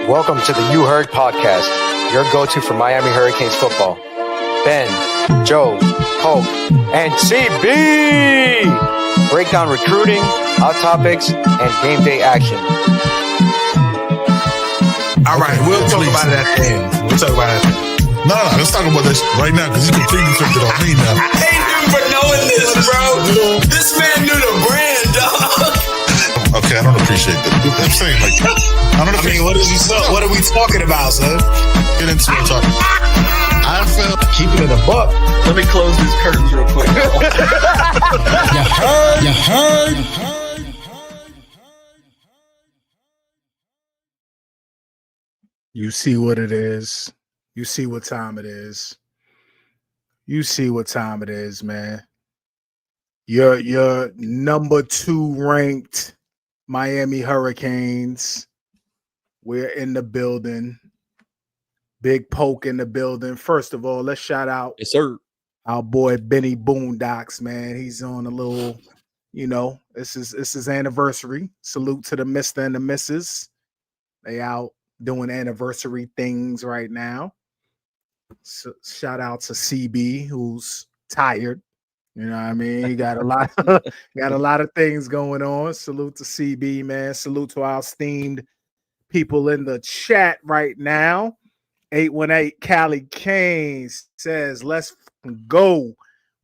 Welcome to the You Heard podcast, your go-to for Miami Hurricanes football. Ben, Joe, Polk, and CB break down recruiting, hot topics, and game day action. All right, we'll talk about it at the end. No, let's talk about this right now because you completely flipped it on me now. I hate him for knowing this, bro. This man knew the brand, dog. Okay, I don't appreciate that. I'm saying, like, what are we talking about, son? Get into it, talk. I felt Keep it in a buck. Let me close these curtains real quick. You heard. You see what it is. You see what time it is. You see what time it is, man. Your number 2 ranked Miami Hurricanes. We're in the building. Big Poke in the building. First of all, let's shout out Yes, sir. our boy Benny Boondocks, man. He's on a little, this is his anniversary. Salute to the Mr. and the Mrs. They out doing anniversary things right now. So, shout out to CB, who's tired. You know what I mean? He got a lot, got a lot of things going on. Salute to CB, man. Salute to our esteemed people in the chat right now. 818 Cali Canes says, "Let's go.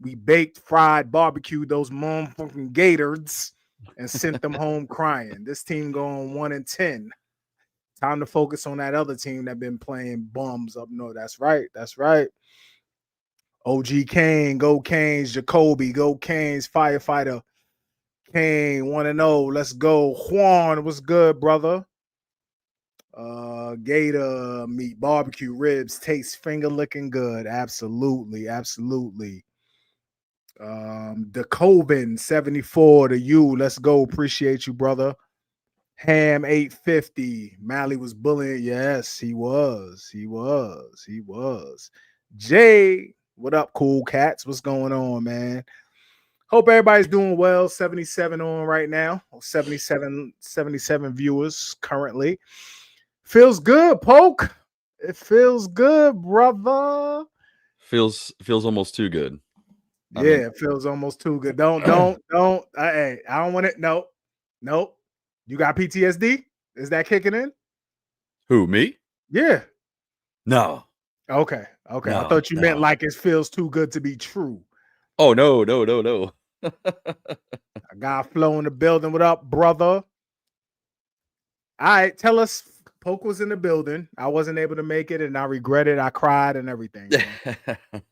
We baked, fried, barbecued those motherfucking Gators and sent them home crying. This team going 1-10. Time to focus on that other team that been playing bums up north." That's right. That's right. OG Kane, go Canes. Jacoby, go Canes. Firefighter Kane, 1-0. Let's go. Juan, what's good, brother? Gator meat, barbecue ribs, taste finger licking good. Absolutely, absolutely. The Coven 74 to you. Let's go. Appreciate you, brother. Ham 850. Mally was bullying. Yes, he was. He was. Jay, what up, cool cats? What's going on, man? Hope everybody's doing well. 77 on right now. 77 viewers currently. Feels good, Poke. It feels good, brother. Feels almost too good. It feels almost too good. Don't. Hey, I don't want it. Nope. You got PTSD? Is that kicking in? Who, me? Yeah. No. Okay. No, I thought you meant like it feels too good to be true. Oh, no. I got Flo in the building. What up, brother? All right, tell us. Poke was in the building. I wasn't able to make it, and I regret it. I cried and everything.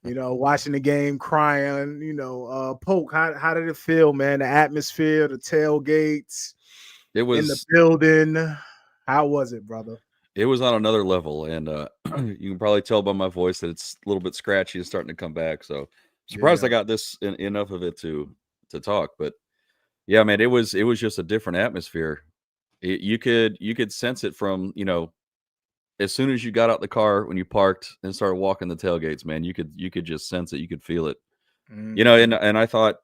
Watching the game, crying. Poke, how did it feel, man? The atmosphere, the tailgates, It was in the building. How was it, brother? It was on another level, and you can probably tell by my voice that it's a little bit scratchy and starting to come back. So surprised I got this enough of it to talk. But yeah, man, it was just a different atmosphere. You could sense it from, as soon as you got out the car, when you parked and started walking the tailgates, man, you could just sense it. You could feel it, and I thought,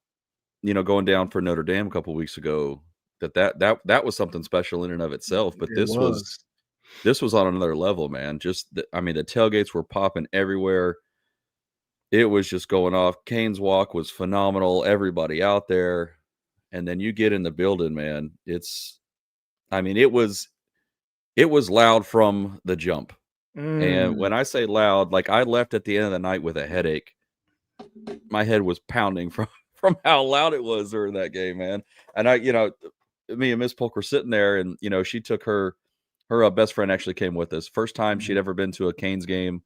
going down for Notre Dame a couple of weeks ago, that was something special in and of itself. But this was on another level, man. The tailgates were popping everywhere. It was just going off. Kane's Walk was phenomenal. Everybody out there. And then you get in the building, man. It was loud from the jump. And when I say loud, like I left at the end of the night with a headache. My head was pounding from how loud it was during that game, man. And me and Miss Polk were sitting there, and she took her best friend actually came with us. First time she'd ever been to a Canes game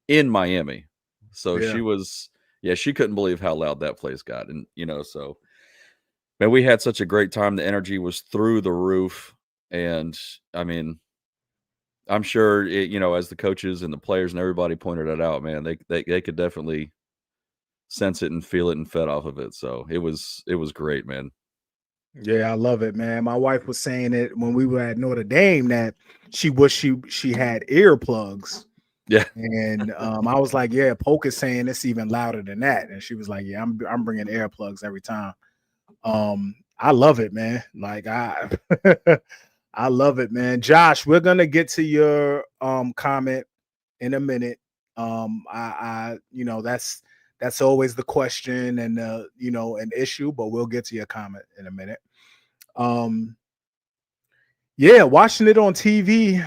in Miami. So she couldn't believe how loud that place got. And, so, man, we had such a great time. The energy was through the roof. And, I'm sure, as the coaches and the players and everybody pointed it out, man, they could definitely sense it and feel it and fed off of it. So it was great, man. Yeah, I love it, man. My wife was saying it when we were at Notre Dame that she wished she had earplugs. Yeah. And I was like, yeah, Polk is saying it's even louder than that. And she was like, yeah, I'm bringing earplugs every time. I love it, man. Like I love it, man. Josh, we're gonna get to your comment in a minute. That's always the question and an issue, but we'll get to your comment in a minute. Yeah, watching it on TV,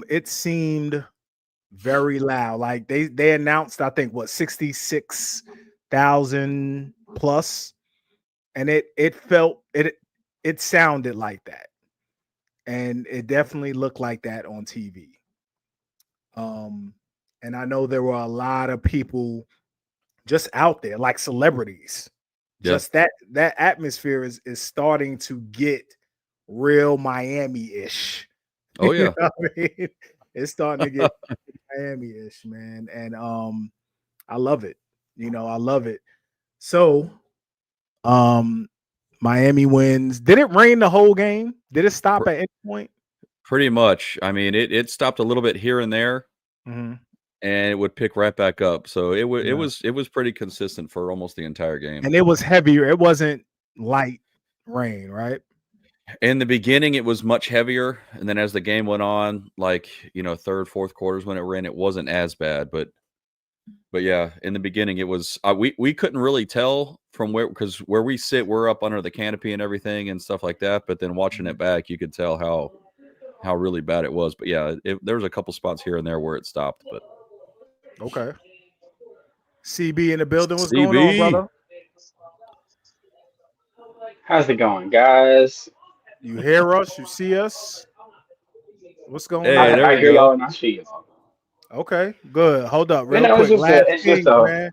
it seemed very loud. Like they announced, I think, 66,000 plus, and it sounded like that, and it definitely looked like that on TV. And I know there were a lot of people just out there, like celebrities. Yeah. Just that atmosphere is starting to get real Miami-ish. Oh You yeah. know what I mean? It's starting to get Miami-ish, man. And I love it. I love it. So Miami wins. Did it rain the whole game? Did it stop at any point? Pretty much. I mean, it stopped a little bit here and there, Mm-hmm. and it would pick right back up. So it was pretty consistent for almost the entire game. And it was heavier. It wasn't light rain, right? In the beginning, it was much heavier, and then as the game went on, like third, fourth quarters when it ran, it wasn't as bad. But yeah, in the beginning, it was. We couldn't really tell from because where we sit, we're up under the canopy and everything and stuff like that. But then watching it back, you could tell how really bad it was. But yeah, there was a couple spots here and there where it stopped. But okay. CB in the building. What's going on, brother? How's it going, guys? You hear us? You see us? What's going Hey, on? there I you hear go. y'all and I see y'all. Okay, good. Hold up, real it's quick. Last just thing, man.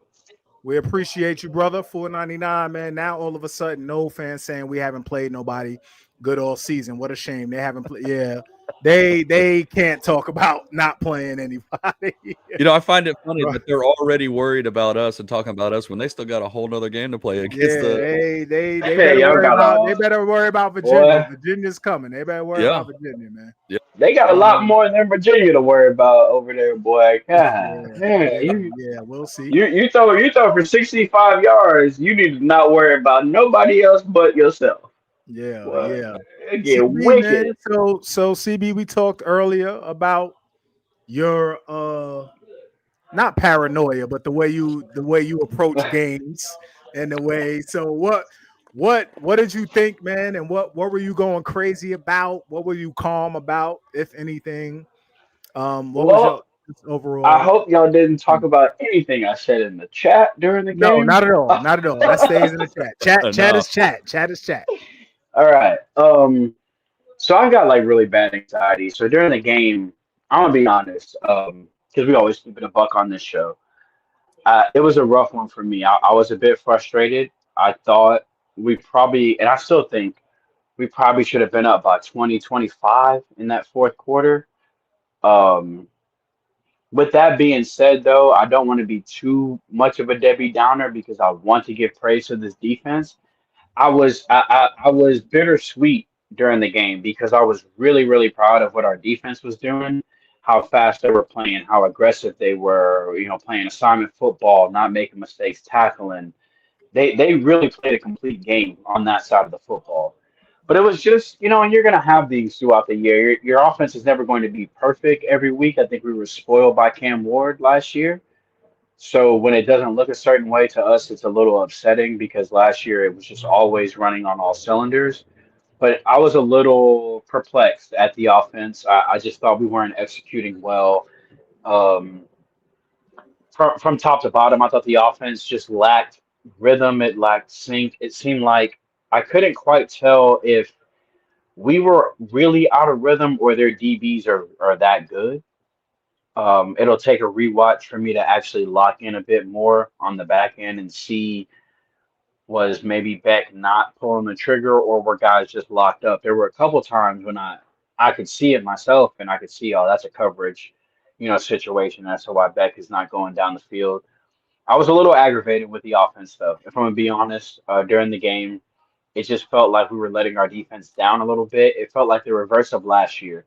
We appreciate you, brother. $4.99, man. Now all of a sudden, no fans saying we haven't played nobody good all season. What a shame. They haven't played. Yeah, they can't talk about not playing anybody. I find it funny that they're already worried about us and talking about us when they still got a whole nother game to play against they Hey, better y'all worry got about all- they better worry about Virginia. Boy. Virginia's coming. They better worry about Virginia, man. They got a lot more than Virginia to worry about over there, boy. God, Yeah, we'll see. you throw for 65 yards. You need to not worry about nobody else but yourself. Yeah, Boy, yeah. it get CB, wicked. man, so CB, we talked earlier about your not paranoia, but the way you approach games and the way. So what did you think, man? And what were you going crazy about? What were you calm about, if anything? What was your overall? I hope y'all didn't talk about anything I said in the chat during the No, game. not at all. Not at all. That stays in the chat. Chat is chat. Chat is chat. All right. So I got like really bad anxiety. So during the game, I'm gonna be honest, because we always keep it a buck on this show. It was a rough one for me. I was a bit frustrated. I thought we probably, and I still think we probably should have been up by 20-25 in that fourth quarter. Um, with that being said, though, I don't want to be too much of a Debbie Downer because I want to give praise to this defense. I was bittersweet during the game because I was really, really proud of what our defense was doing, how fast they were playing, how aggressive they were, playing assignment football, not making mistakes, tackling. They really played a complete game on that side of the football. But it was just, and you're going to have these throughout the year. Your offense is never going to be perfect every week. I think we were spoiled by Cam Ward last year. So when it doesn't look a certain way to us, it's a little upsetting because last year it was just always running on all cylinders. But I was a little perplexed at the offense. I just thought we weren't executing well. Um, from top to bottom, I thought the offense just lacked rhythm. It lacked sync. It seemed like I couldn't quite tell if we were really out of rhythm or their DBs are that good. It'll take a rewatch for me to actually lock in a bit more on the back end and see was maybe Beck not pulling the trigger or were guys just locked up. There were a couple times when I could see it myself and I could see, oh, that's a coverage, situation. That's why Beck is not going down the field. I was a little aggravated with the offense stuff. If I'm gonna be honest, during the game, it just felt like we were letting our defense down a little bit. It felt like the reverse of last year.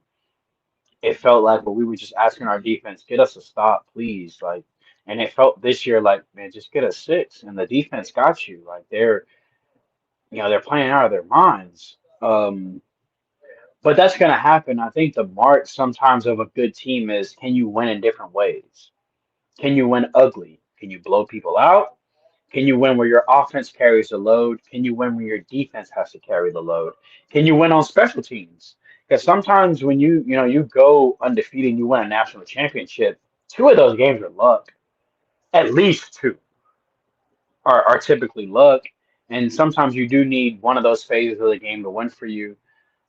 It felt like we were just asking our defense, get us a stop, please. Like, and it felt this year like, man, just get a six, and the defense got you. Like they're playing out of their minds. But that's going to happen. I think the mark sometimes of a good team is, can you win in different ways? Can you win ugly? Can you blow people out? Can you win where your offense carries the load? Can you win where your defense has to carry the load? Can you win on special teams? Because sometimes when you go undefeated and you win a national championship, two of those games are luck. At least two are typically luck. And sometimes you do need one of those phases of the game to win for you.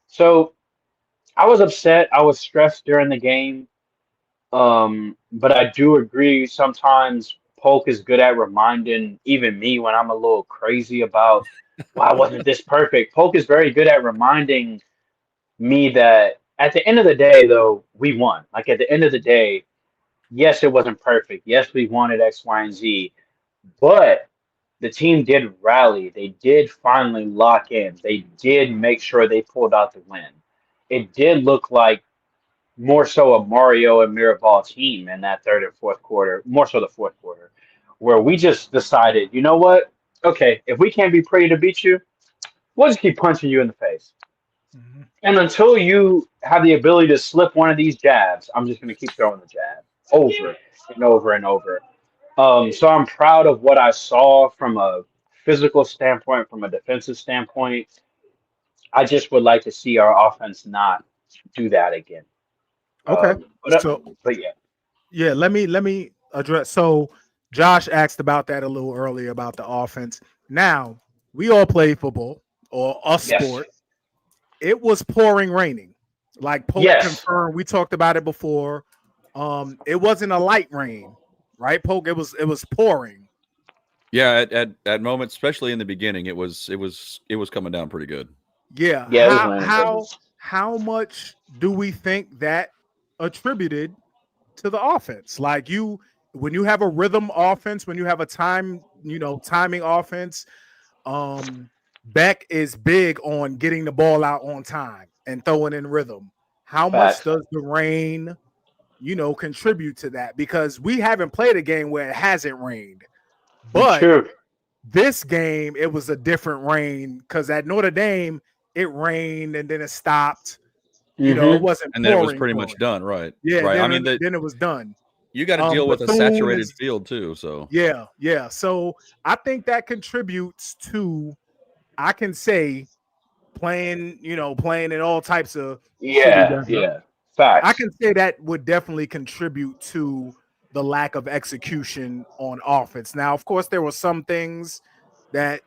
So I was upset. I was stressed during the game. But I do agree sometimes Polk is good at reminding even me when I'm a little crazy about why wasn't this perfect. Polk is very good at reminding me that at the end of the day, though, we won. Like at the end of the day, yes, it wasn't perfect. Yes, we wanted X, Y, and Z, but the team did rally. They did finally lock in. They did make sure they pulled out the win. It did look like more so a Mario and Mirabal team in that third and fourth quarter, more so the fourth quarter, where we just decided, you know what? Okay, if we can't be pretty to beat you, we'll just keep punching you in the face. Mm-hmm. And until you have the ability to slip one of these jabs, I'm just going to keep throwing the jab over and over and over. So I'm proud of what I saw from a physical standpoint, from a defensive standpoint. I just would like to see our offense not do that again. Okay. But So yeah. yeah, let me address. So Josh asked about that a little earlier about the offense. Now, we all play football or a Yes. sport. It was pouring raining. Like Pope Yes. confirmed, we talked about it before. It wasn't a light rain, right, Poke? It was pouring. Yeah, at moments, especially in the beginning, it was coming down pretty good. Yeah. Yeah, it was raining heavy. How much do we think that attributed to the offense? Like when you have a rhythm offense, when you have a timing offense, Beck is big on getting the ball out on time and throwing in rhythm. How much Facts. does the rain, contribute to that? Because we haven't played a game where it hasn't rained. But True. this game, it was a different rain because at Notre Dame, it rained and then it stopped. It wasn't And then it was pouring, pretty much done, right? Yeah, right. then, I mean, then it was done. you got to deal with a saturated field too. So yeah. So I think that contributes to, I can say, playing in all types of Yeah. Facts. I can say that would definitely contribute to the lack of execution on offense. Now, of course, there were some things that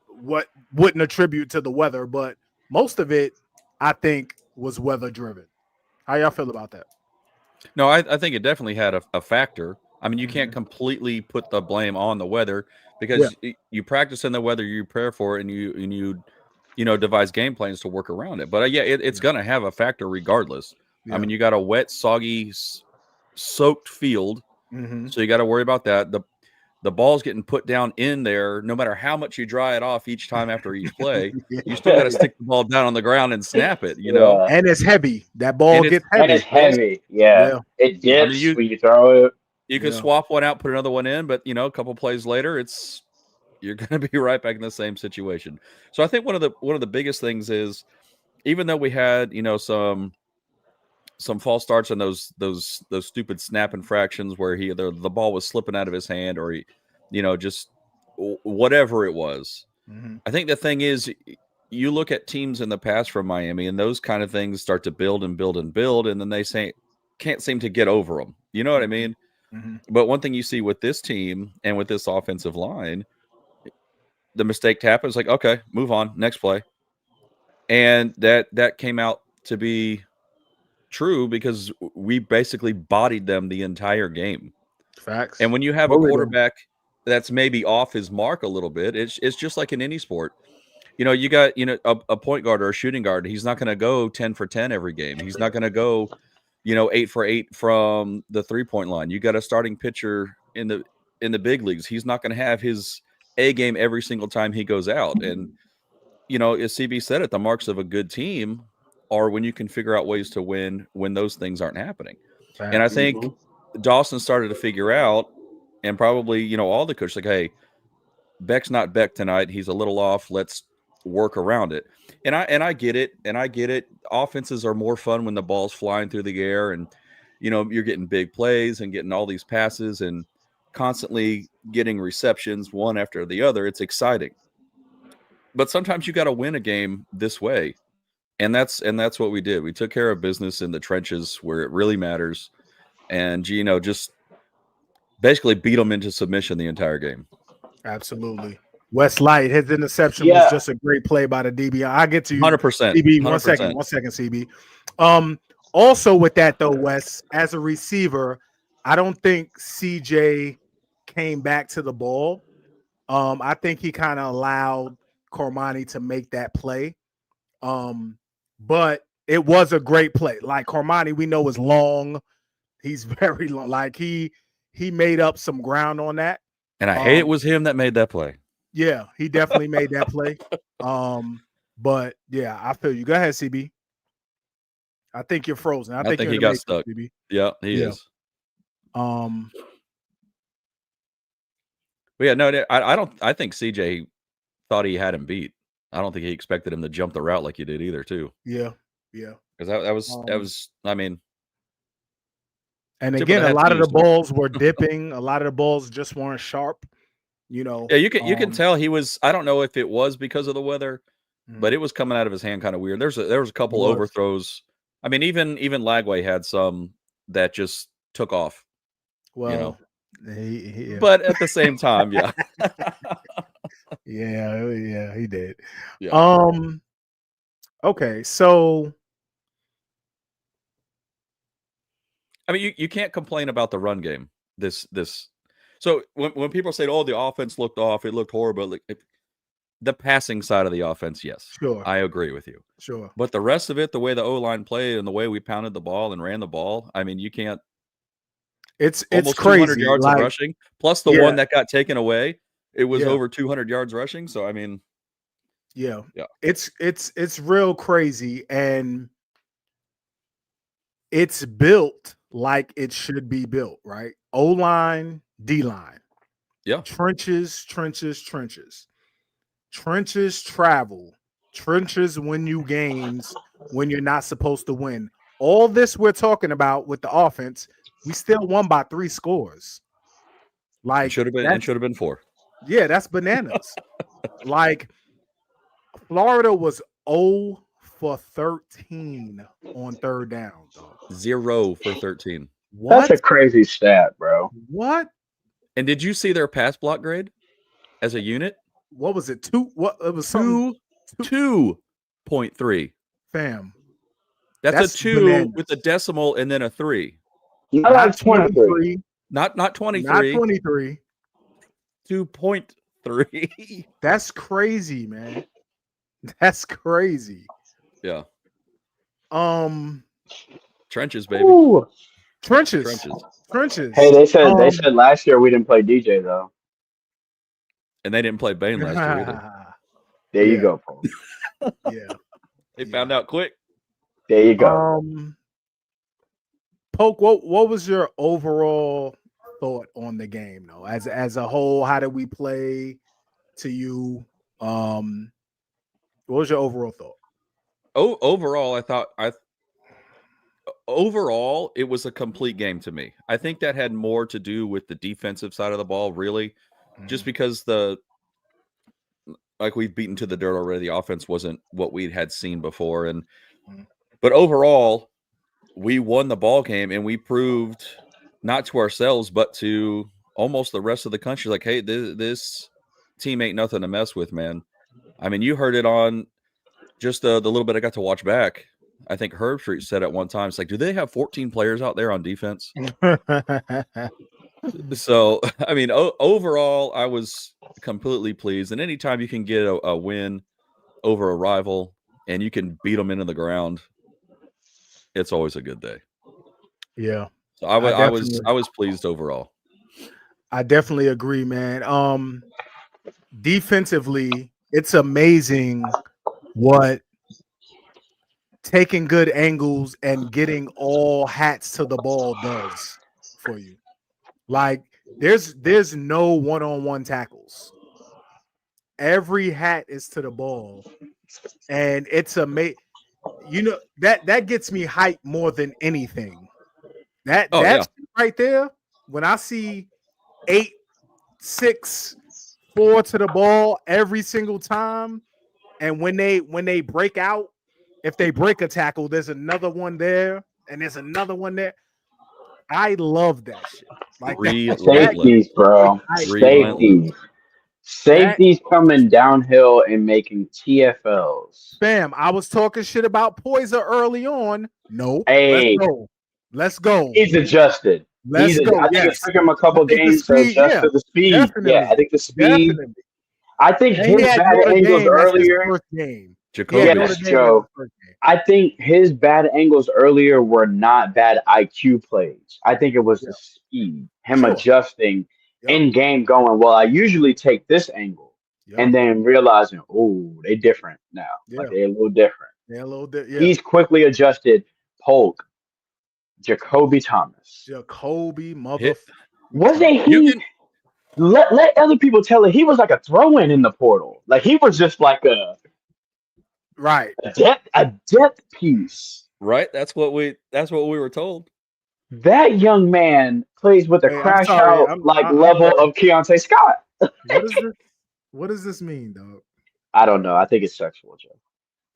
what wouldn't attribute to the weather, but most of it, I think, was weather driven. How y'all feel about that? no, I think it definitely had a factor. I mean, you can't completely put the blame on the weather because you practice in the weather, you prepare for it, and you devise game plans to work around it. But it's going to have a factor regardless. Yeah. I mean, you got a wet, soggy, soaked field, so you got to worry about that. The ball's getting put down in there. No matter how much you dry it off each time after each play, you still got to stick the ball down on the ground and snap it. And it's heavy. That ball gets heavy. And it's heavy. Yeah. It dips when you throw it. You can swap one out, put another one in, but a couple plays later, you're going to be right back in the same situation. So I think one of the biggest things is, even though we had some false starts and those stupid snap infractions where the ball was slipping out of his hand, or he, just whatever it was. I think the thing is, you look at teams in the past from Miami, and those kind of things start to build and build and build, and then they can't seem to get over them. You know what I mean? But one thing you see with this team and with this offensive line, the mistake happens, like, okay, move on, next play. And that came out to be true because we basically bodied them the entire game. Facts. And when you have a quarterback that's maybe off his mark a little bit, it's just like in any sport. You got a point guard or a shooting guard. He's not going to go 10 for 10 every game. He's not going to go 8 for 8 from the 3-point line. You got a starting pitcher in the big leagues. He's not going to have his A game every single time he goes out. And as CB said it, the marks of a good team are when you can figure out ways to win when those things aren't happening. And I think Dawson started to figure out, and probably all the coaches, like, hey, Beck's not Beck tonight. He's a little off. Let's work around it. And I get it. And I get it. Offenses are more fun when the ball's flying through the air and, you're getting big plays and getting all these passes and constantly getting receptions one after the other. It's exciting. But sometimes you got to win a game this way. And that's what we did. We took care of business in the trenches where it really matters. And, just basically beat them into submission the entire game. Absolutely. Wes Light, his interception Yeah. was just a great play by the DB. I'll get to you. 100%. CB, 100%. one second, CB. Also with that though, Wes, as a receiver, I don't think CJ came back to the ball. I think he kind of allowed Cormani to make that play. But it was a great play. Like Cormani, we know is long. He's very long. Like he made up some ground on that. And I hate it was him that made that play. Yeah, he definitely made that play. But yeah, I feel you. Go ahead, CB. I think you're frozen. I think he got stuck. CB. Yeah, he is. But yeah, no, I think CJ thought he had him beat. I don't think he expected him to jump the route like he did either, too. Yeah. Because that was. I mean. And again, a lot of the balls were dipping. A lot of the balls just weren't sharp. Yeah, you can tell he was. I don't know if it was because of the weather, but it was coming out of his hand kind of weird. There was a couple overthrows. I mean, even Lagway had some that just took off. Well, but at the same time, yeah. yeah, he did. Yeah. Okay, so I mean, you can't complain about the run game. So when people say, "Oh, the offense looked off," it looked horrible. The passing side of the offense, yes, sure, I agree with you. Sure, but the rest of it, the way the O-line played and the way we pounded the ball and ran the ball, I mean, you can't. It's almost crazy. 200 yards of rushing, plus the one that got taken away. It was over 200 yards rushing. So I mean, yeah, it's real crazy, and it's built like it should be built, right? O-line, D-line. Yeah. Trenches travel. Trenches win you games when you're not supposed to win. All this we're talking about with the offense, we still won by 3 scores. Like it should have been 4. Yeah, that's bananas. Like Florida was 0 for 13 on third down. Dog. 0 for 13. What? That's a crazy stat, bro. What? And did you see their pass block grade as a unit? What was it? 2? What? It was 2.3. Fam. That's a 2 bananas. With a decimal and then a 3. Not 23. Not 23. Not 23. 2.3. That's crazy, man. That's crazy. Yeah. Trenches, baby. Ooh. Trenches. Hey, they said last year we didn't play DJ though. And they didn't play Bane last year either. There you go, Paul. Yeah. They found out quick. There you go. Poke, what was your overall thought on the game though? As a whole, how did we play to you? What was your overall thought? Overall, overall, it was a complete game to me. I think that had more to do with the defensive side of the ball, really, just because we've beaten to the dirt already. The offense wasn't what we had seen before, but overall, we won the ball game, and we proved not to ourselves, but to almost the rest of the country, like, hey, this team ain't nothing to mess with, man. I mean, you heard it on just the little bit I got to watch back. I think Herbstreit said at one time, it's like, do they have 14 players out there on defense? So, I mean, overall, I was completely pleased. And anytime you can get a win over a rival and you can beat them into the ground, it's always a good day. Yeah. So I was pleased overall. I definitely agree, man. Defensively, it's amazing what taking good angles and getting all hats to the ball does for you. Like there's no one-on-one tackles. every hat is to the ball, and it's amazing. You know that gets me hyped more than anything. That's right there. When I see 8, 6, 4 to the ball every single time, and when they break out, if they break a tackle, there's another one there, and there's another one there. I love that shit. Like that Safeties, bro. Safeties. Safeties coming downhill and making TFLs. Bam. I was talking shit about Poyser early on. No. Hey. Let's go. He's adjusted. I think it took him a couple games to adjust to the speed. Definitely. Yeah, I think the speed. Definitely. I think his bad angles earlier. Yes, Joe. I think his bad angles earlier were not bad IQ plays. I think it was the speed, him adjusting in game, going, well, I usually take this angle, and then realizing, oh, they're different now. Like they're a little different. They're a little different. He's quickly adjusted. Polk, Jacoby Thomas. Jacoby motherfucker. Wasn't he? Let other people tell it. He was like a throw-in in the portal. Like he was just like a depth piece. Right. That's what we were told. That young man plays with a crash out level of Keontae Scott. What does this mean, dog? I don't know. I think it's sexual, Joe.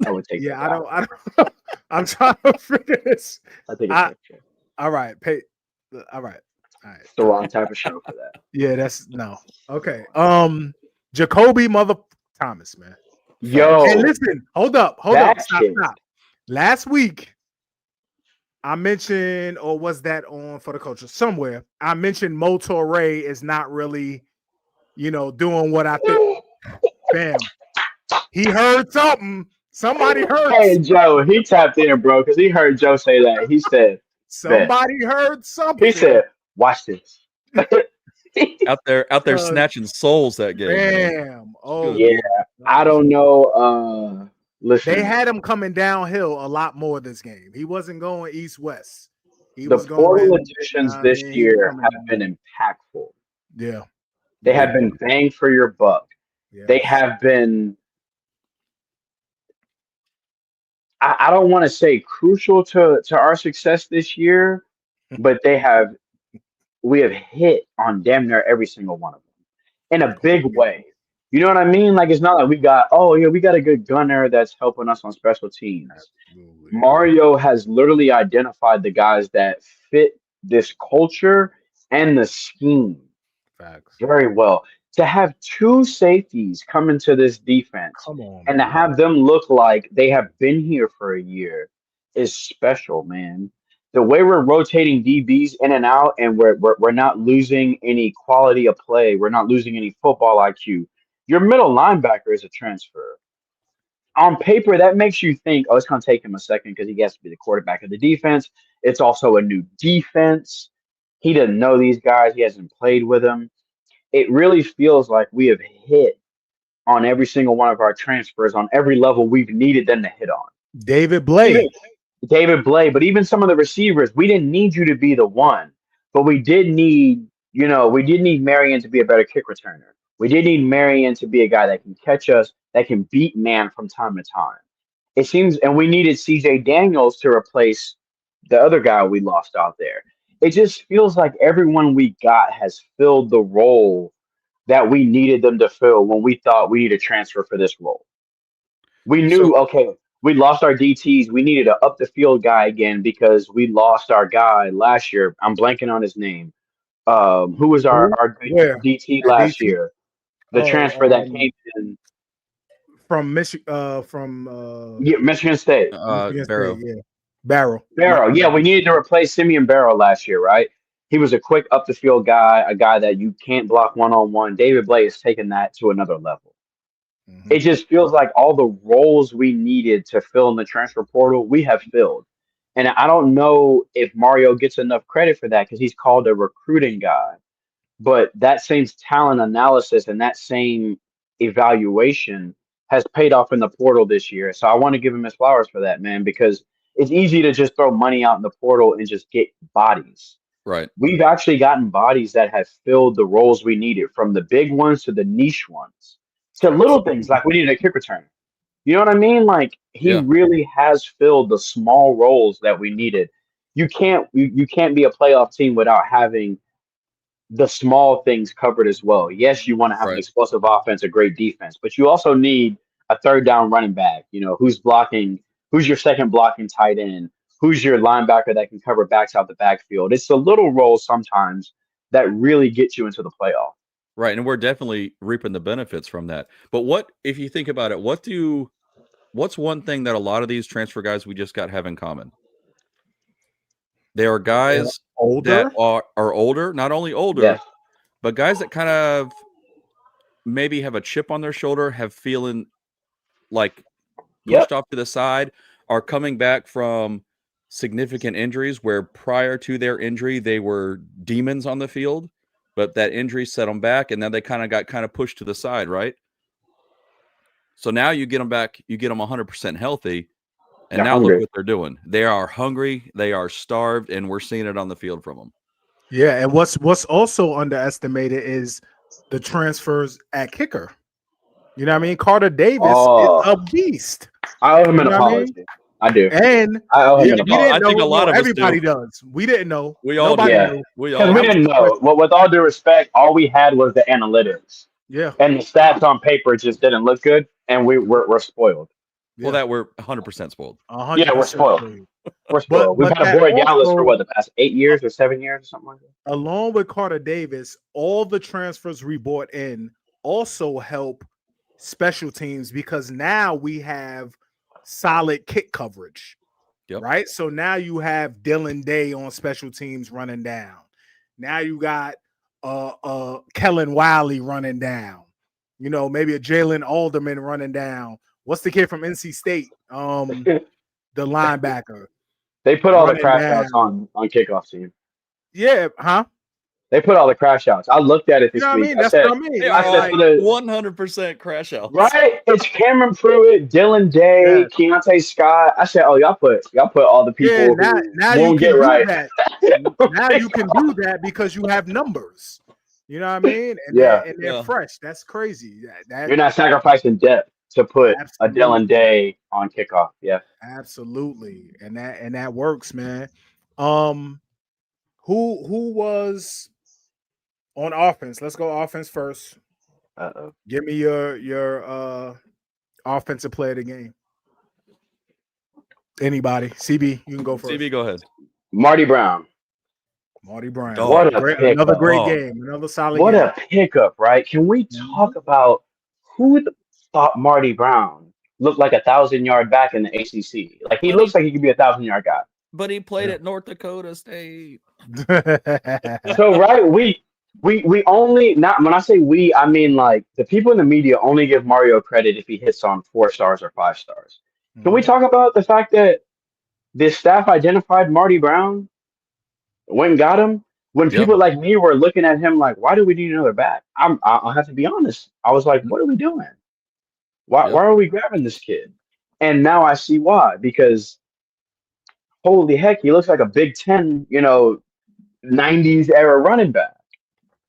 I would take. I don't. I'm trying to figure this. I think it's sexual. All right. All right. It's the wrong type of show for that. Yeah, that's no. Okay. Jacoby Thomas, man. Yo. Hey, listen. Hold up. Stop. Last week, I mentioned, or was that on For the Culture? Somewhere. I mentioned Mo Toure is not really, doing what I think. Bam. He heard something. Somebody heard. Hey, Joe, he tapped in, bro, because he heard Joe say that. He said, somebody heard something. He said, watch this. out there snatching souls that game. Bam. Oh, yeah. I don't know. Listen, they had him coming downhill a lot more this game. He wasn't going east-west. The portal additions this year have been impactful. Yeah. They have been bang for your buck. Yeah. They have been, I don't want to say crucial to our success this year, but we have hit on damn near every single one of them in a big way. You know what I mean? Like, it's not like we got a good gunner that's helping us on special teams. Absolutely. Mario has literally identified the guys that fit this culture and the scheme very well. To have 2 safeties come into this defense and to have them look like they have been here for a year is special, man. The way we're rotating DBs in and out, and we're not losing any quality of play. We're not losing any football IQ. Your middle linebacker is a transfer. On paper, that makes you think, it's going to take him a second because he has to be the quarterback of the defense. It's also a new defense. He doesn't know these guys. He hasn't played with them. It really feels like we have hit on every single one of our transfers on every level we've needed them to hit on. David Blay, but even some of the receivers, we didn't need you to be the one, but we did need Marion to be a better kick returner. We did need Marion to be a guy that can catch us, that can beat man from time to time. It seems, and we needed CJ Daniels to replace the other guy we lost out there. It just feels like everyone we got has filled the role that we needed them to fill when we thought we needed a transfer for this role. We knew, we lost our DTs. We needed an up the field guy again because we lost our guy last year. I'm blanking on his name. Who was our DT last year? The transfer that came in from Michigan State. Barrow. Yeah, we needed to replace Simeon Barrow last year, right? He was a quick up the field guy, a guy that you can't block one-on-one. David Blay has taken that to another level. Mm-hmm. It just feels like all the roles we needed to fill in the transfer portal, we have filled. And I don't know if Mario gets enough credit for that because he's called a recruiting guy. But that same talent analysis and that same evaluation has paid off in the portal this year. So I want to give him his flowers for that, man, because it's easy to just throw money out in the portal and just get bodies. Right. We've actually gotten bodies that have filled the roles we needed, from the big ones to the niche ones. to little things like we needed a kick returner. You know what I mean? Like he Yeah. really has filled the small roles that we needed. You can't be a playoff team without having the small things covered as well. Yes, you want to have an Right. explosive offense, a great defense, but you also need a third down running back. You know, who's blocking, who's your second blocking tight end, who's your linebacker that can cover backs out the backfield. It's the little roles sometimes that really get you into the playoff. Right. And we're definitely reaping the benefits from that. But what, if you think about it, what's one thing that a lot of these transfer guys we just got have in common? They are guys Older? that are older, not only older, Yeah. but guys that kind of maybe have a chip on their shoulder, have feeling like pushed off to the side, are coming back from significant injuries where prior to their injury, they were demons on the field, but that injury set them back, and then they got pushed to the side, right? So now you get them back, you get them 100% healthy, and They're now hungry. look what they're doing. They are hungry, they are starved, and we're seeing it on the field from them. Yeah, and what's also underestimated is the transfers at kicker. You know what I mean? Carter Davis is a beast. I owe him an You know what I mean? apology. I do. And I owe him we an didn't apology. I think know. a lot of us everybody do. does. We didn't know. We all Nobody do. knew. We Because all we didn't know. Well, with all due respect, all we had was the analytics. Yeah. And the stats on paper just didn't look good, and we're spoiled. Well, that we're 100% spoiled. 100%. Yeah, we're spoiled. We're spoiled. We've but had that a boy Dallas also- for what, the past 8 years or 7 years or something like that? Along with Carter Davis, all the transfers we brought in also help special teams because now we have solid kick coverage. Yep. Right? So now you have Dylan Day on special teams running down. Now you got Kellen Wiley running down. You know, maybe a Jalen Alderman running down. What's the kid from NC State? The linebacker. They put all the Running crash down. outs on kickoff team. Yeah, huh? They put all the crash outs. I looked at it this You know what I week. mean? That's what I mean. They I are said like for the 100% crash out. right. It's Cameron Pruitt, Dylan Day, Yes. Keontae Scott. I said, oh, y'all put all the people Yeah, who now you won't can get do right. that. Now you can do that because you have numbers. You know what I mean? And Yeah. they're fresh. That's crazy. You're not sacrificing depth to put Absolutely. a Dylan Day on kickoff. Yeah. Absolutely. And that works, man. Who was on offense? Let's go offense first. Uh-oh. Give me your offensive player of the game. Anybody? CB, you can go first. CB, go ahead. Marty Brown. Marty Brown. Dog. What a another pickup. great Dog. game. Another solid What game. a pickup, right? Can we talk about who thought Marty Brown looked like a 1,000-yard back in the ACC? Like he looks like he could be a 1,000-yard guy. But he played at North Dakota State. So right, we only, not when I say we, I mean like the people in the media only give Mario credit if he hits on 4 stars or 5 stars. Can we talk about the fact that the staff identified Marty Brown, went and got him? When people like me were looking at him like, why do we need another back? I'll have to be honest. I was like, what are we doing? Why are we grabbing this kid? And now I see why. Because holy heck, he looks like a Big Ten, 90s era running back.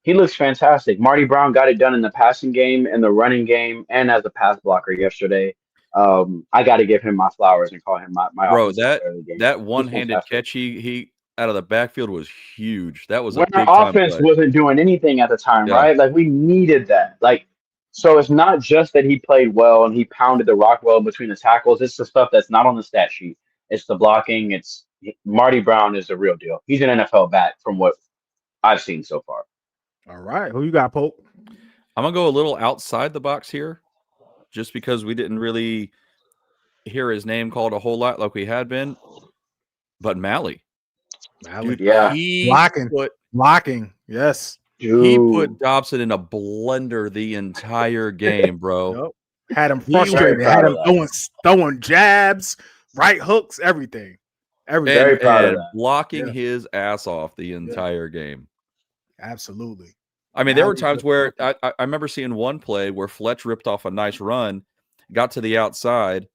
He looks fantastic. Marty Brown got it done in the passing game, in the running game, and as a pass blocker yesterday. I got to give him my flowers and call him my Bro, offensive player of the game. that one-handed fantastic. catch he out of the backfield was huge. That was a When big our time offense play. wasn't doing anything at the time, right? Like we needed that. Like, so it's not just that he played well and he pounded the rock well between the tackles. It's the stuff that's not on the stat sheet. It's the blocking. It's Marty Brown is the real deal. He's an NFL back from what I've seen so far. All right. Who you got, Pope? I'm gonna go a little outside the box here, just because we didn't really hear his name called a whole lot like we had been. But Malley. Dude, yeah. he Blocking. Yes. Dude. He put Dobson in a blender the entire game, bro. Yep. Had him frustrated. Had him throwing jabs, right hooks, everything. Very proud of and that. blocking his ass off the entire game. Absolutely. I mean, there were times where I remember seeing one play where Fletch ripped off a nice run, got to the outside,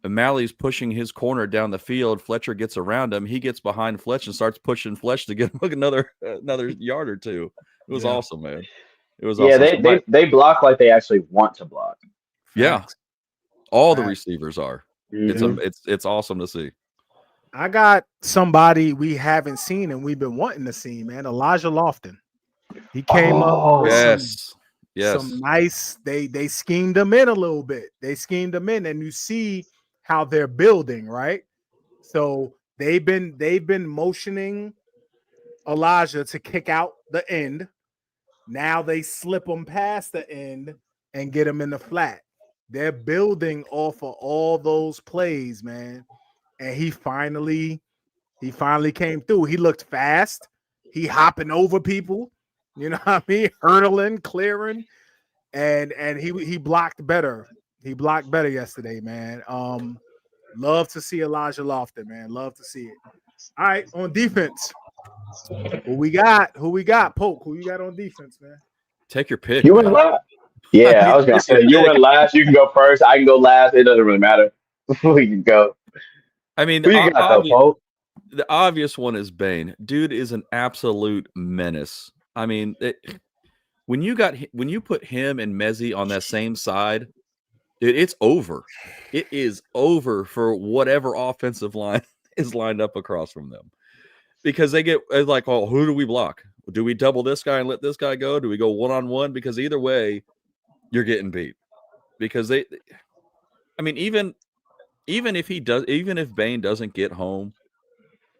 and Malley's pushing his corner down the field. Fletcher gets around him. He gets behind Fletch and starts pushing Fletch to get him another yard or two. It was awesome, man. It was Yeah, awesome. they block like they actually want to block. Yeah, Facts. all the Facts. receivers are. Mhm. It's awesome to see. I got somebody we haven't seen and we've been wanting to see, man. Elijah Lofton. He came up with some nice. They schemed him in a little bit. They schemed him in, and you see how they're building, right? So they've been motioning Elijah to kick out the end. Now they slip him past the end and get him in the flat. They're building off of all those plays, man. And he finally came through. He looked fast. He hopping over people, you know what I mean? Hurdling, clearing, and he blocked better. He blocked better yesterday, man. Love to see Elijah Lofton, man. Love to see it. All right, on defense. Who we got? Poke. Who you got on defense, man? Take your pick. You went last. Yeah, I was gonna say you went last. You can go first. I can go last. It doesn't really matter. We can go. I mean, Who you got though, Pope? The obvious one is Bane. Dude is an absolute menace. I mean, when you put him and Mezzi on that same side, dude, it's over. It is over for whatever offensive line is lined up across from them, because they get like, oh, who do we block? Do we double this guy and let this guy go? Do we go 1-on-1? Because either way, you're getting beat. Because I mean, even if Bane doesn't get home,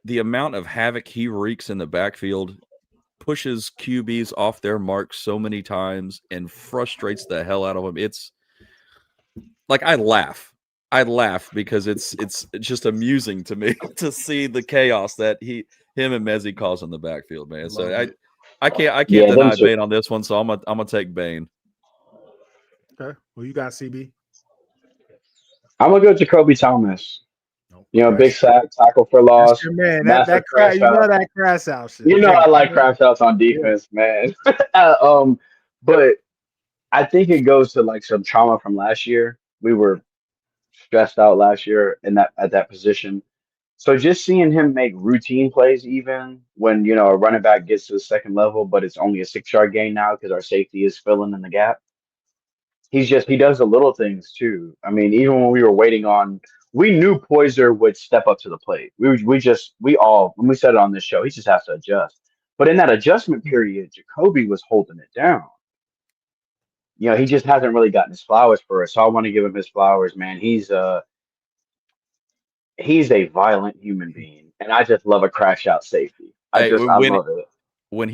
the amount of havoc he wreaks in the backfield pushes QBs off their mark so many times and frustrates the hell out of them. It's like I laugh because it's just amusing to me to see the chaos that him and Mezzi cause in the backfield, man. So I can't deny Bane on this one. So I'm gonna take Bane. Okay, well, you got CB. I'm gonna go Jacoby Thomas. You know, big sack, tackle for loss. That's your man. That crash, you know that crash out shit. You know I like crash outs on defense, man. But I think it goes to like some trauma from last year. We were stressed out last year at that position. So just seeing him make routine plays, even when a running back gets to the second level, but it's only a 6-yard gain now because our safety is filling in the gap. He does the little things too. I mean, even when we were waiting on, we knew Poyser would step up to the plate. When we said it on this show, he just has to adjust. But in that adjustment period, Jacoby was holding it down. He just hasn't really gotten his flowers for us. So I want to give him his flowers, man. He's a violent human being, and I just love a crash out safety. I love it. When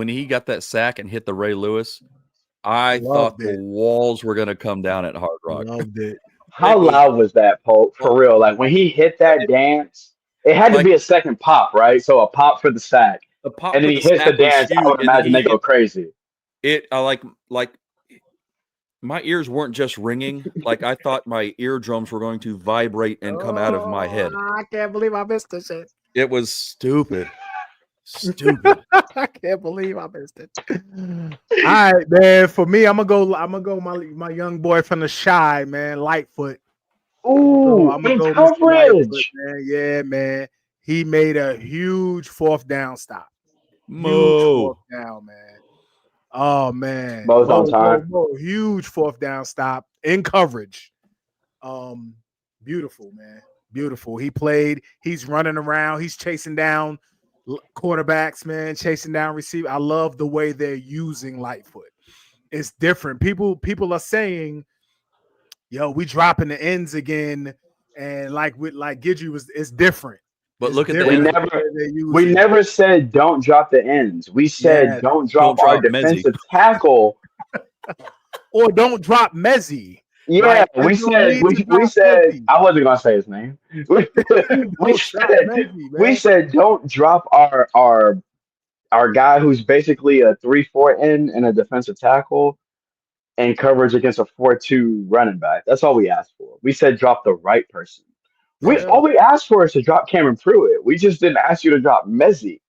he got that sack and hit the Ray Lewis, I thought the walls were going to come down at Hard Rock. Loved it. How loud was that, Pope? For real, like when he hit that dance, it had to be a second pop, right? So a pop for the sack, and then he hits the dance. I would imagine they go crazy. My ears weren't just ringing. Like I thought my eardrums were going to vibrate and come out of my head. I can't believe I missed this shit. It was stupid. I can't believe I missed it. All right, man. For me, I'm gonna go my young boy from the Shy, man, Lightfoot. Ooh, I'm gonna go coverage, man. Yeah, man. He made a huge 4th down stop. Huge 4th down, man. Oh man, both on time. Huge 4th down stop in coverage. Beautiful, man. Beautiful. He's running around. He's chasing down quarterbacks, man, chasing down receiver. I love the way they're using Lightfoot. It's different. People are saying, "Yo, we dropping the ends again," and like Gidry it's different. But it's look at we never said don't drop the ends. We said don't drop our defensive tackle, or don't drop Mezzi. Yeah, right? we said I wasn't gonna say his name. We said don't drop our guy who's basically a 3-4 end and a defensive tackle and coverage against a 4-2 running back. That's all we asked for. We said drop the right person. All we asked for is to drop Cameron Pruitt. We just didn't ask you to drop Mezzi.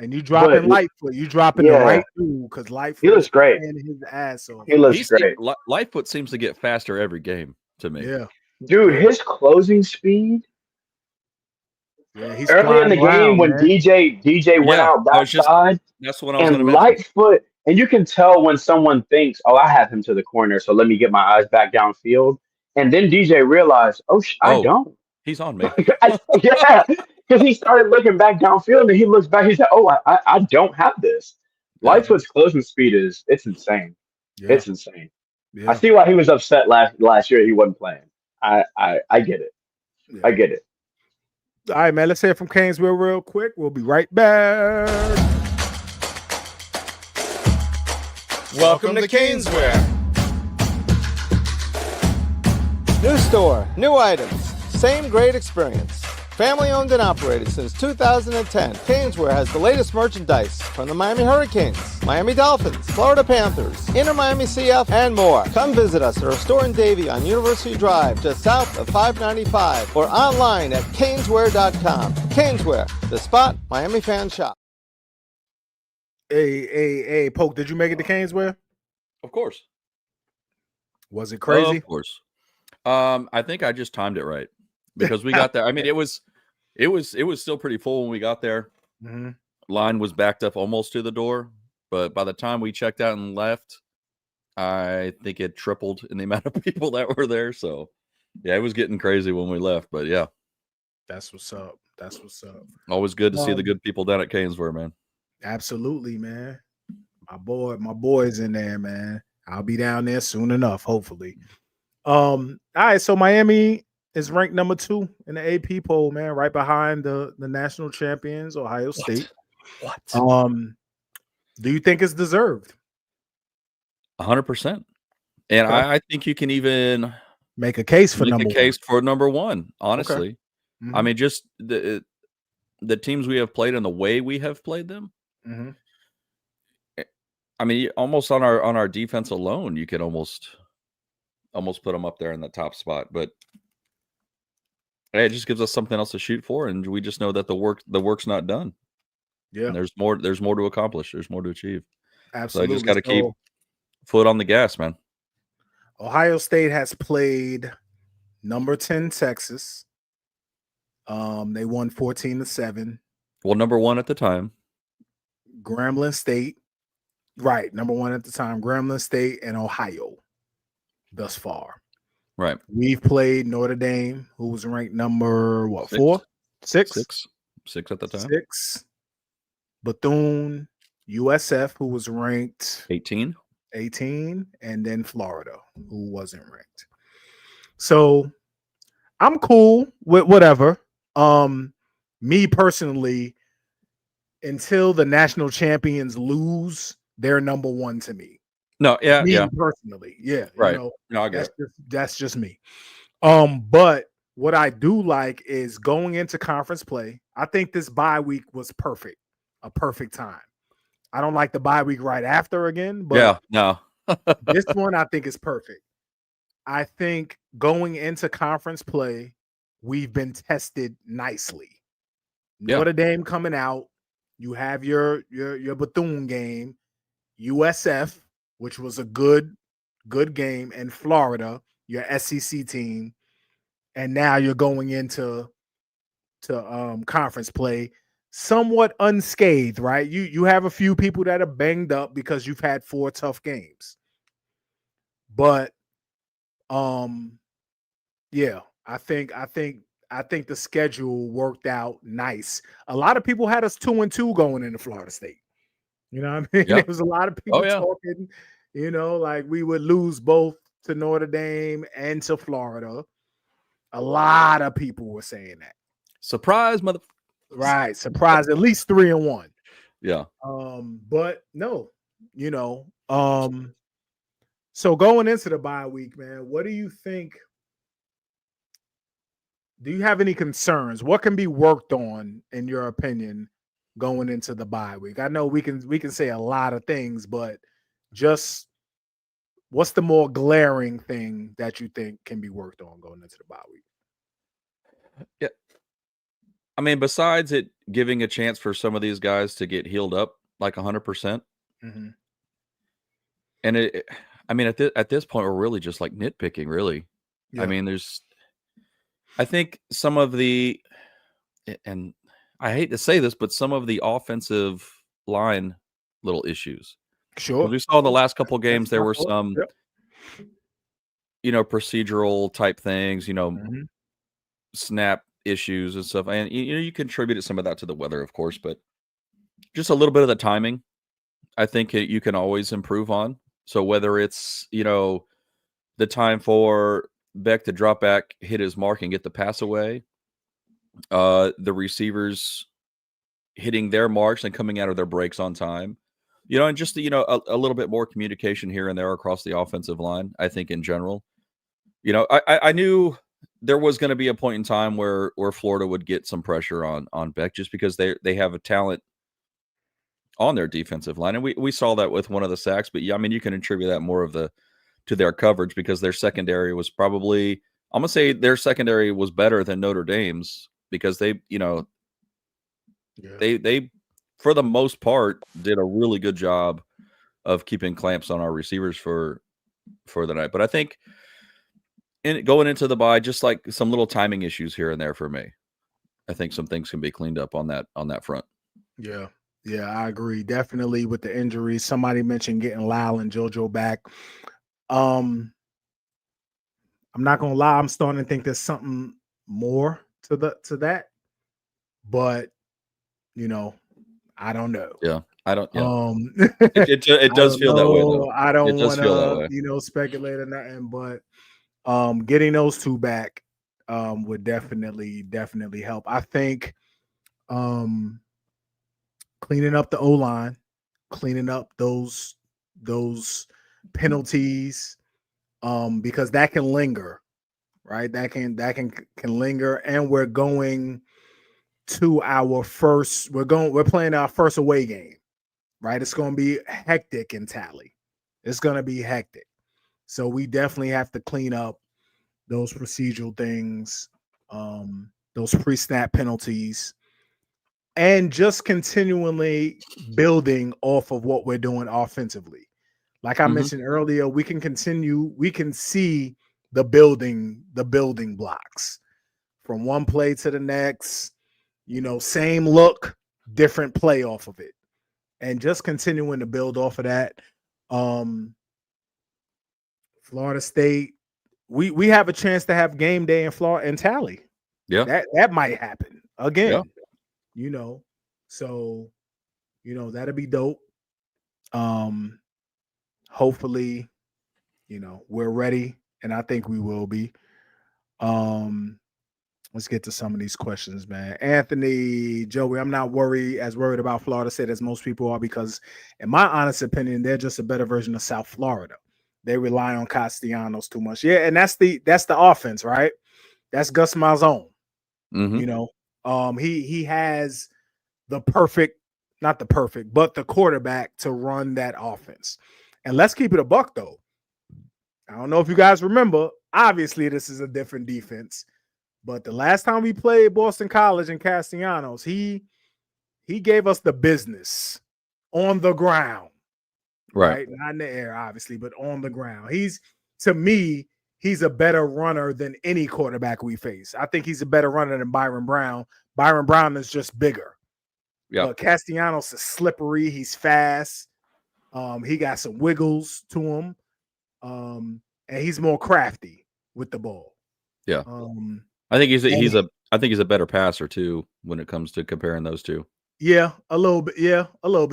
And you dropping Lightfoot. You dropping the right dude because Lightfoot. He looks great. His ass off. He looks great. Lightfoot seems to get faster every game to me. Yeah, dude, his closing speed. Yeah, he's early in the game when DJ went out backside. That's what I was going to mention. And you can tell when someone thinks, "Oh, I have him to the corner, so let me get my eyes back downfield." And then DJ realized, "Oh, I Oh, don't." he's on me. Yeah, because he started looking back downfield, and he looks back. He said, "Oh, I don't have this." Yeah. Lightfoot's closing speed it's insane. Yeah. It's insane. I Yeah. see why he was upset last year he wasn't playing. I get it. Yeah. I get it. All right, man. Let's hear from Caneswear real quick. We'll be right back. Welcome to Caneswear. New store, new items, same great experience. Family owned and operated since 2010, Caneswear has the latest merchandise from the Miami Hurricanes, Miami Dolphins, Florida Panthers, Inter Miami CF, and more. Come visit us at our store in Davie on University Drive, just south of 595, or online at caneswear.com. Caneswear, the spot Miami fans shop. Hey, Poke, did you make it to Caneswear? Of course. Was it crazy? Of course. I think I just timed it right because we got there. I mean, it was still pretty full when we got there. Mhm. Line was backed up almost to the door, but by the time we checked out and left, I think it tripled in the amount of people that were there. So, yeah, it was getting crazy when we left. But yeah, That's what's up. That's what's up. always good to see the good people down at Caneswear, man. Absolutely, man. My boy's in there, man. I'll be down there soon enough, hopefully. All right, so Miami is ranked number 2 in the AP poll, man, right behind the national champions, Ohio State. What? Do you think it's deserved? 100%. And Okay. I think you can even Make a case for make number a case 1. for number 1, honestly. Mhm. I mean, just the teams we have played and the way we have played them. Mhm. I mean, almost on our defense alone, you could almost put them up there in the top spot. But hey, it just gives us something else to shoot for, and we just know that the work's not done. Yeah, And there's more to accomplish. There's more to achieve. absolutely. So I just got to keep foot on the gas, man. Ohio State has played number 10 Texas. They won 14-7. Well, number 1 at the time. Grambling State, right? Number 1 at the time. Grambling State and Ohio, thus far. Right. We've played Notre Dame, who was ranked number what? 6. 4, 6, 6 at the time. 6. Bethune, USF, who was ranked 18. 18, and then Florida, who wasn't ranked. So I'm cool with whatever. Me personally, until the national champions lose, they're number 1 to me. No, yeah, Me yeah. personally, yeah. Right. You know, No, I get it. that's just me. But what I do like is going into conference play. I think this bye week was perfect, a perfect time. I don't like the bye week right after again, but Yeah, no. this one I think is perfect. I think going into conference play, we've been tested nicely. Yeah. Notre Dame coming out, you have your Bethune game, USF, which was a good game, and Florida, your SEC team, and now you're going into conference play somewhat unscathed, right? You have a few people that are banged up because you've had 4 tough games. But yeah, I think the schedule worked out nice. A lot of people had us 2-2 going into Florida State. You know what I mean? Yeah. There was a lot of people Oh, yeah. talking, like we would lose both to Notre Dame and to Florida. A lot of people were saying that. Surprise, mother. Right. Surprise, at least 3-1. Yeah. But no, so going into the bye week, man, what do you think? Do you have any concerns? What can be worked on, in your opinion, going into the bye week? I know we can say a lot of things, but just what's the more glaring thing that you think can be worked on going into the bye week? Yeah. I mean, besides it giving a chance for some of these guys to get healed up like 100%. Mm-hmm. And at this point, we're really just like nitpicking, really. Yeah. I mean, I think some of the, and I hate to say this, but some of the offensive line little issues. Sure. We saw the last couple games there were Yep. some, procedural type things, Mhm. snap issues and stuff. And you contributed some of that to the weather, of course, but just a little bit of the timing, I think you can always improve on. So whether it's, the time for Beck to drop back, hit his mark, and get the pass away, the receivers hitting their marks and coming out of their breaks on time, and just, a little bit more communication here and there across the offensive line, I think in general. I knew there was going to be a point in time where Florida would get some pressure on Beck just because they have a talent on their defensive line. And we saw that with one of the sacks, but yeah, I mean, you can attribute that more to their coverage because their secondary was probably, I'm going to say their secondary was better than Notre Dame's because they for the most part did a really good job of keeping clamps on our receivers for the night. But I think going into the bye, just like some little timing issues here and there for me, I think some things can be cleaned up on that front. Yeah. Yeah, I agree. Definitely with the injuries. Somebody mentioned getting Lyle and JoJo back. I'm not gonna lie, I'm starting to think there's something more to that, but I don't know. Yeah, I don't. Yeah, it it does feel that way though. I don't It does feel that way. want to speculate or nothing, but getting those two back would definitely help. I think cleaning up the O-line, cleaning up those penalties, because that can linger, right? That can linger, and we're going to we're playing our first away game, right? It's going to be hectic in Tally. It's going to be hectic. So we definitely have to clean up those procedural things, those pre-snap penalties, and just continually building off of what we're doing offensively. Like I mentioned earlier, we can see the building blocks from one play to the next, same look, different play off of it. And just continuing to build off of that. Florida State, we have a chance to have game day in Florida and Tally. Yeah. That might happen again. Yeah. So that'll be dope. Hopefully, we're ready, and I think we will be. Let's get to some of these questions, man. Anthony, Joey, I'm not as worried about Florida State as most people are because, in my honest opinion, they're just a better version of South Florida. They rely on Castellanos too much. Yeah, and that's the offense, right? That's Gus Malzahn. He has the quarterback to run that offense. And let's keep it a buck, though. I don't know if you guys remember. Obviously, this is a different defense. But the last time we played Boston College and Castellanos, he gave us the business on the ground. Right? Not in the air, obviously, but on the ground. To me, he's a better runner than any quarterback we face. I think he's a better runner than Byron Brown. Byron Brown is just bigger. Yeah. But Castellanos is slippery. He's fast. He got some wiggles to him. And he's more crafty with the ball. Yeah. I think he's a better passer too when it comes to comparing those two. Yeah, a little bit.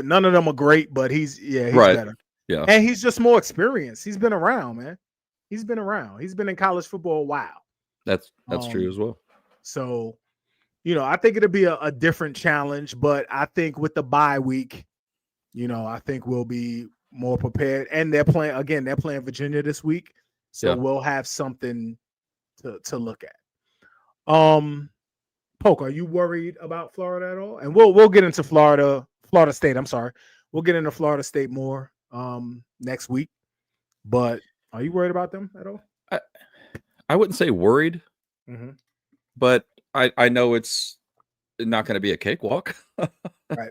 None of them are great, but he's better. Yeah. And he's just more experienced. He's been around, man. He's been around. He's been in college football a while. That's true as well. So, I think it'll be a different challenge, but I think with the bye week, I think we'll be more prepared. And they're playing Virginia this week. So we'll have something to look at. Poke, are you worried about Florida at all? And we'll get into Florida State. I'm sorry. We'll get into Florida State more next week. But are you worried about them at all? I wouldn't say worried, but I know it's not going to be a cakewalk. Right.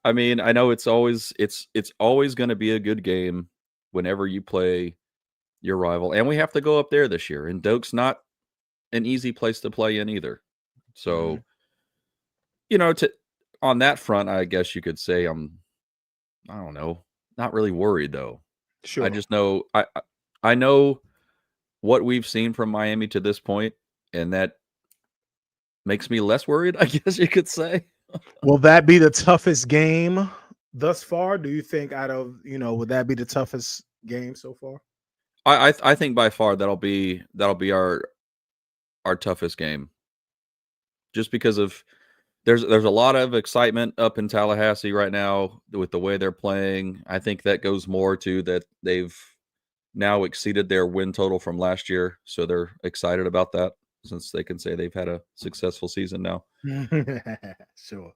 I mean, I know it's always going to be a good game whenever you play your rival, and we have to go up there this year. And Doak's not an easy place to play in either. So, on that front, I guess you could say I don't know, not really worried though. Sure. I just know I know what we've seen from Miami to this point, and that makes me less worried, I guess you could say. Will that be the toughest game thus far? Do you think would that be the toughest game so far? I think by far that'll be our toughest game. Just because of there's a lot of excitement up in Tallahassee right now with the way they're playing. I think that goes more to that they've now exceeded their win total from last year, so they're excited about that since they can say they've had a successful season now. Sure.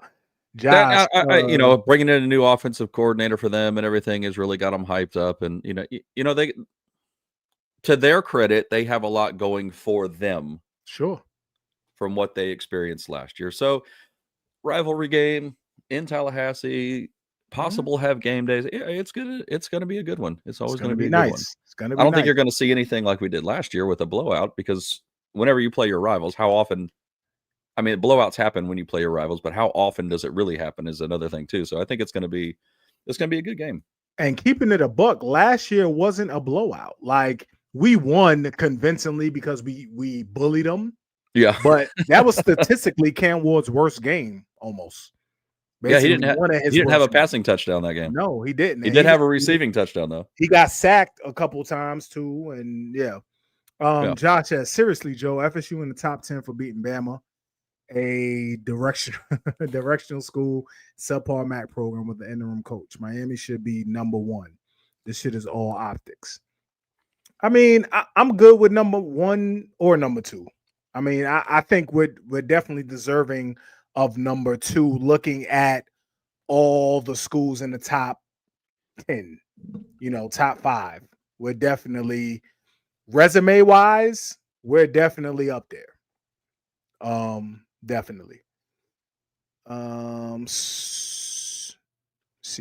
That Josh, bringing in a new offensive coordinator for them and everything has really got them hyped up, and they, to their credit, they have a lot going for them. Sure. From what they experienced last year. So rivalry game in Tallahassee, possible have game days. Yeah, it's gonna be a good one. It's always gonna be a good one. It's gonna be I don't think nice. you're gonna see anything like we did last year with a blowout, because whenever you play your rivals, how often, I mean, blowouts happen when you play your rivals, but how often does it really happen is another thing too. So I think it's gonna be a good game. And keeping it a buck, last year wasn't a blowout. Like, we won convincingly because we bullied them. Yeah. But that was statistically Cam Ward's worst game almost. Basically, He didn't have a passing touchdown that game. No, he didn't. He did have a receiving touchdown though. He got sacked a couple times too, and Josh says, seriously, Joe, FSU in the top 10 for beating Bama, a directional school subpar MAC program with the interim coach. Miami should be number 1. This shit is all optics. I mean, I'm good with number 1 or number 2. I mean, I think we're definitely deserving of number 2, looking at all the schools in the top 10, top 5. We're definitely, resume wise, we're definitely up there. Definitely.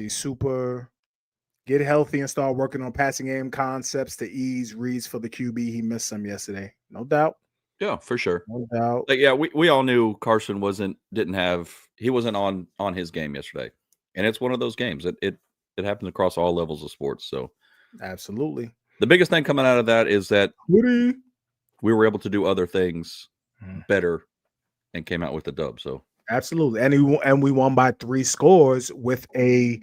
Super. Get healthy and start working on passing game concepts to ease reads for the QB. He missed some yesterday. No doubt. Yeah, for sure. No doubt. Like, yeah, we all knew Carson wasn't on his game yesterday, and it's one of those games. It happens across all levels of sports. So, absolutely, the biggest thing coming out of that is that we were able to do other things better and came out with the dub. So, absolutely, and we won by 3 scores with a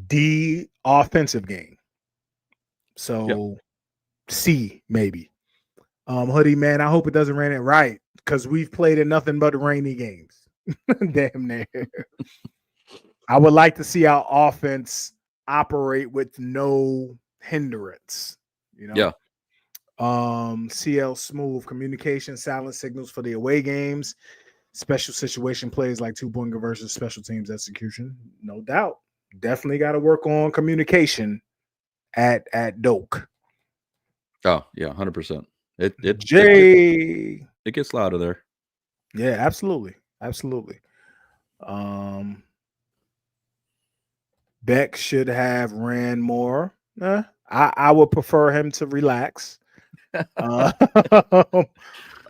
D offensive game. So, C maybe. Hoodie, man, I hope it doesn't rain it right, because we've played in nothing but rainy games. Damn near. I would like to see our offense operate with no hindrance. Yeah. CL Smooth, communication, silent signals for the away games, special situation plays like 2-point conversions, special teams execution. No doubt. Definitely got to work on communication at Doak. Oh, yeah, 100%. It gets louder there. Yeah, absolutely. Beck should have ran more. I would prefer him to relax.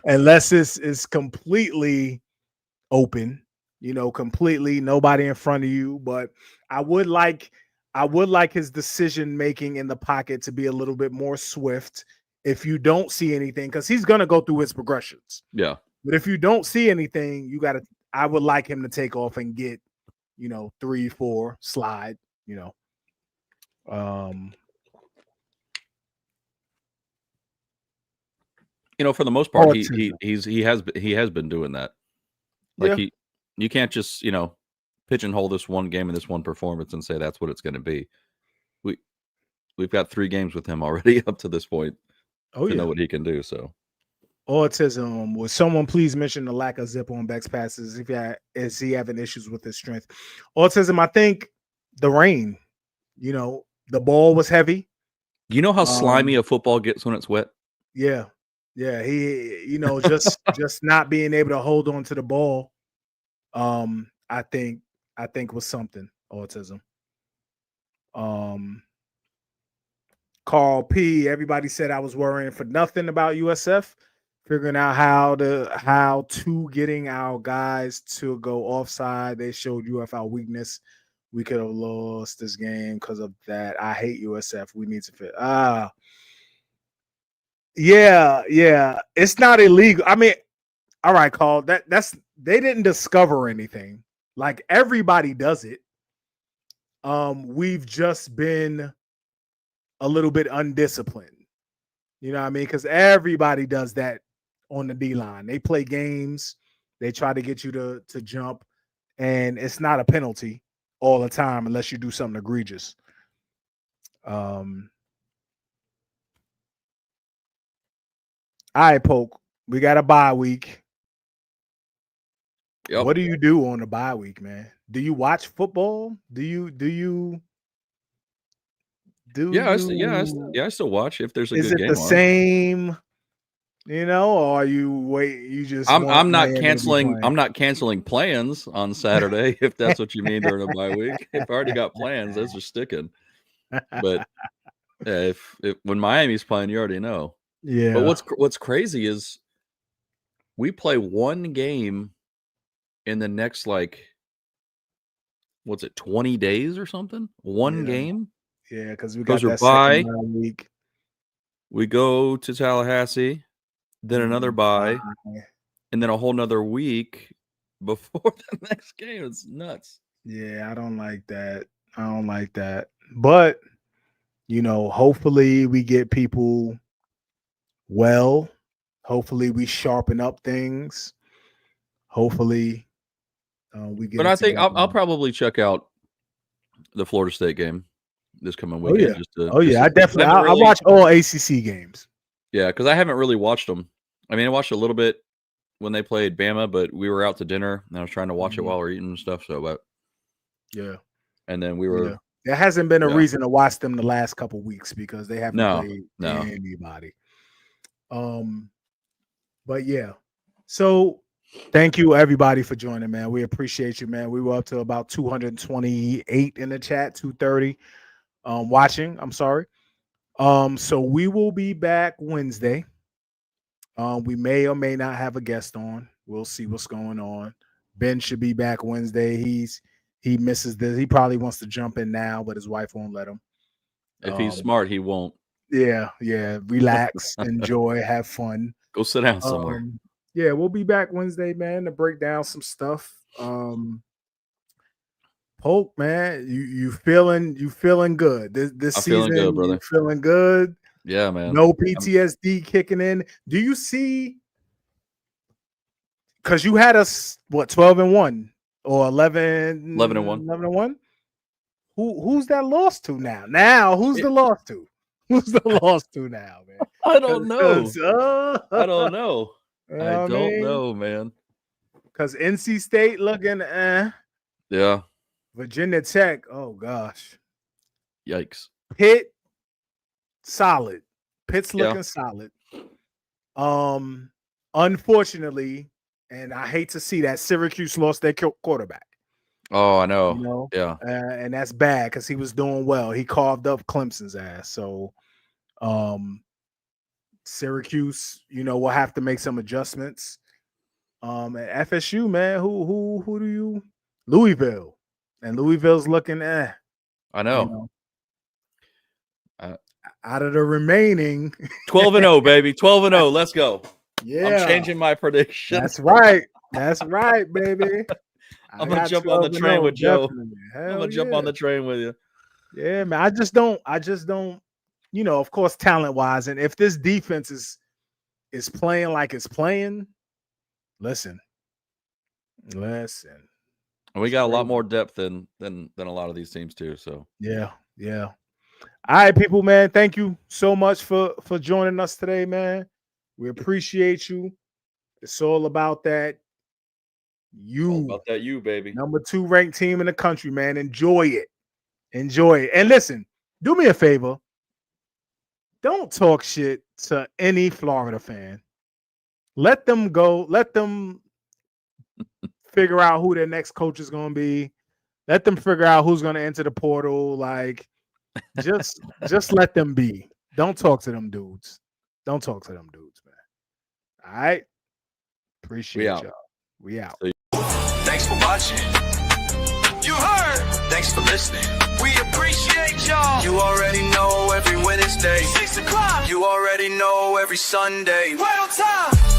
Unless it's completely open, completely nobody in front of you. But I would like his decision making in the pocket to be a little bit more swift. If you don't see anything, because he's gonna go through his progressions. Yeah. But if you don't see anything, I would like him to take off and get, 3, 4, slide, for the most part, he has been doing that. Like, you can't just, pigeonhole this one game and this one performance and say that's what it's going to be. We've got 3 games with him already up to this point. To know what he can do. So, autism. Will someone please mention the lack of zip on Beck's passes? Is he having issues with his strength? Autism. I think the rain. The ball was heavy. You know how slimy a football gets when it's wet? Yeah. He, just not being able to hold on to the ball. I think was something. Autism. Carl P. Everybody said I was worrying for nothing about USF. Figuring out how to getting our guys to go offside. They showed UF our weakness We could have lost this game because of that. I hate USF. We need to fit. Yeah. It's not illegal. I mean, all right, Carl. That's they didn't discover anything. Like everybody does it. We've just been a little bit undisciplined. You know what I mean? Because everybody does that on the D line. They play games. They try to get you to jump, and it's not a penalty all the time unless you do something egregious. All right, Poke. We got a bye week. Yep. What do you do on a bye week, man? Do you watch football? I still watch if there's a Is good it game the on. same? Or you just I'm not Miami canceling. playing? I'm not canceling plans on Saturday if that's what you mean during a bye week. If I already got plans, those are sticking. But if when Miami's playing, you already know. Yeah. But what's crazy is we play one game in the next 20 days or something? One game? Yeah, because we got Those are that bye. second bye week. We go to Tallahassee, then another bye, and then a whole nother week before the next game. It's nuts. Yeah, I don't like that. But hopefully we get people well. Hopefully we sharpen up things. Hopefully we get. But I think I'll probably check out the Florida State game this coming weekend. I definitely. I watch all ACC games. Yeah, because I haven't really watched them. I mean, I watched a little bit when they played Bama, but we were out to dinner and I was trying to watch it while we're eating and stuff. So, but yeah, and then we were. Yeah. There hasn't been a reason to watch them the last couple weeks because they haven't played anybody. But yeah, so thank you everybody for joining, man. We appreciate you, man. We were up to about 228 in the chat, 230 watching. I'm sorry. So we will be back Wednesday. We may or may not have a guest on. We'll see what's going on. Ben should be back Wednesday. He misses this. He probably wants to jump in now, but his wife won't let him. If he's smart, he won't. Yeah. Relax, enjoy, have fun. Go sit down somewhere. Yeah, we'll be back Wednesday, man, to break down some stuff. Poke, man, you feeling good this I'm season? Feeling good, brother. You feeling good? Yeah, man. No PTSD kicking in. Do you see? Because you had us 12-1 or 11-1. 11-1. Who's that lost to now? Now who's the lost to? Who's the lost to now, man? I don't know. I don't know. I don't know, man. Because NC State looking, Yeah. Virginia Tech, oh gosh. Yikes. Pitt, solid. Pitt's looking solid. Unfortunately, and I hate to see that, Syracuse lost their quarterback. Oh, I know. Yeah. And that's bad because he was doing well. He carved up Clemson's ass. So Syracuse, we'll have to make some adjustments. At FSU, man, who do you? Louisville. And Louisville's looking I know. Out of the remaining 12-0, baby. 12-0. Let's go. Yeah. I'm changing my prediction. That's right, baby. I'm gonna jump on the train with Joe. I'm gonna jump on the train with you. Yeah, man. I just don't, of course, talent-wise, and if this defense is playing like it's playing, listen. And we got a lot more depth than a lot of these teams too. So yeah. All right, people, man. Thank you so much for joining us today, man. We appreciate you. It's all about that. All about that, baby. Number 2 ranked team in the country, man. Enjoy it. And listen, do me a favor. Don't talk shit to any Florida fan. Let them go. Let them figure out who their next coach is going to be. Let them figure out who's going to enter the portal. Like, just let them be. Don't talk to them dudes. Don't talk to them dudes, man. All right. Appreciate y'all. We out. Thanks for watching. You heard. Thanks for listening. We appreciate y'all. You already know every Wednesday, 6 o'clock. You already know every Sunday. Right on time.